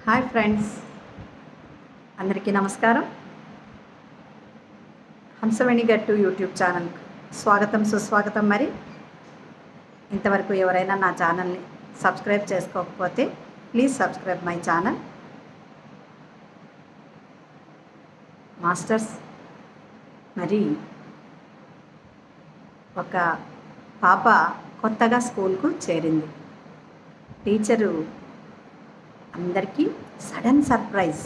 Hi friends, అందరికీ నమస్కారం. హంసవేణి గట్టు యూట్యూబ్ ఛానల్కి స్వాగతం సుస్వాగతం. మరి ఇంతవరకు ఎవరైనా నా ఛానల్ని సబ్స్క్రైబ్ చేసుకోకపోతే please subscribe my channel. Masters, మరి ఒక పాప కొత్తగా స్కూల్కు చేరింది. టీచరు అందరికీ సడన్ సర్ప్రైజ్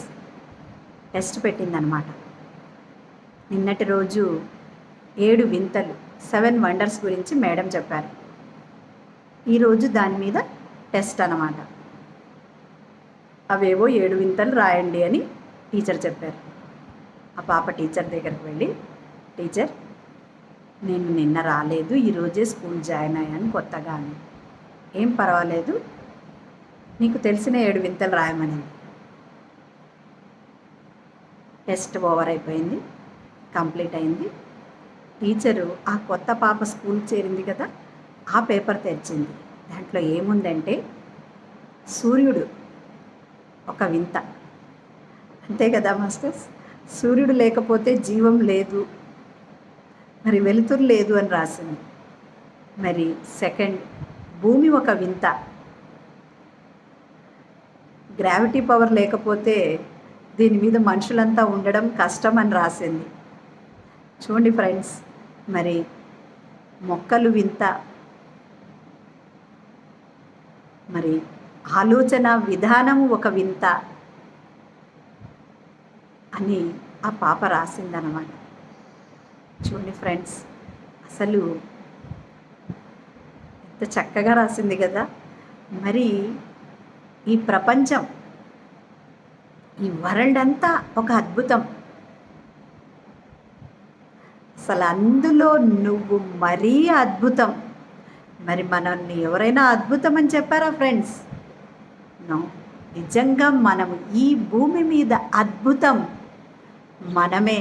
టెస్ట్ పెట్టిందనమాట. నిన్నటి రోజు 7 వింతలు 7 వండర్స్ గురించి మేడం చెప్పారు. ఈరోజు దాని మీద టెస్ట్ అనమాట. అవేవో 7 వింతలు రాయండి అని టీచర్ చెప్పారు. ఆ పాప టీచర్ దగ్గరికి వెళ్ళి, టీచర్, నేను నిన్న రాలేదు, ఈరోజే స్కూల్ జాయిన్ అయ్యాను కొత్తగా అని. ఏం పర్వాలేదు, నీకు తెలిసిన 7 వింతలు రాయమని. టెస్ట్ ఓవర్ అయిపోయింది, కంప్లీట్ అయింది. టీచరు ఆ కొత్త పాప స్కూల్ చేరింది కదా, ఆ పేపర్ తెచ్చింది. దాంట్లో ఏముందంటే సూర్యుడు ఒక వింత. అంతే కదా మాస్టర్స్, సూర్యుడు లేకపోతే జీవం లేదు, మరి వెలుతురు లేదు అని రాసింది. మరి సెకండ్, భూమి ఒక వింత, గ్రావిటీ పవర్ లేకపోతే దీని మీద మనుషులంతా ఉండడం కష్టం అని రాసింది. చూడండి ఫ్రెండ్స్, మరి మొక్కలు వింత, మరి ఆలోచన విధానము ఒక వింత అని ఆ పాప రాసిందనమాట. చూడండి ఫ్రెండ్స్, అసలు ఎంత చక్కగా రాసింది కదా. మరి ఈ ప్రపంచం, ఈ వరల్డ్ అంతా ఒక అద్భుతం. అసలు అందులో నువ్వు మరీ అద్భుతం. మరి మనల్ని ఎవరైనా అద్భుతం అని చెప్పారా ఫ్రెండ్స్? నో, నిజంగా మనం ఈ భూమి మీద అద్భుతం మనమే.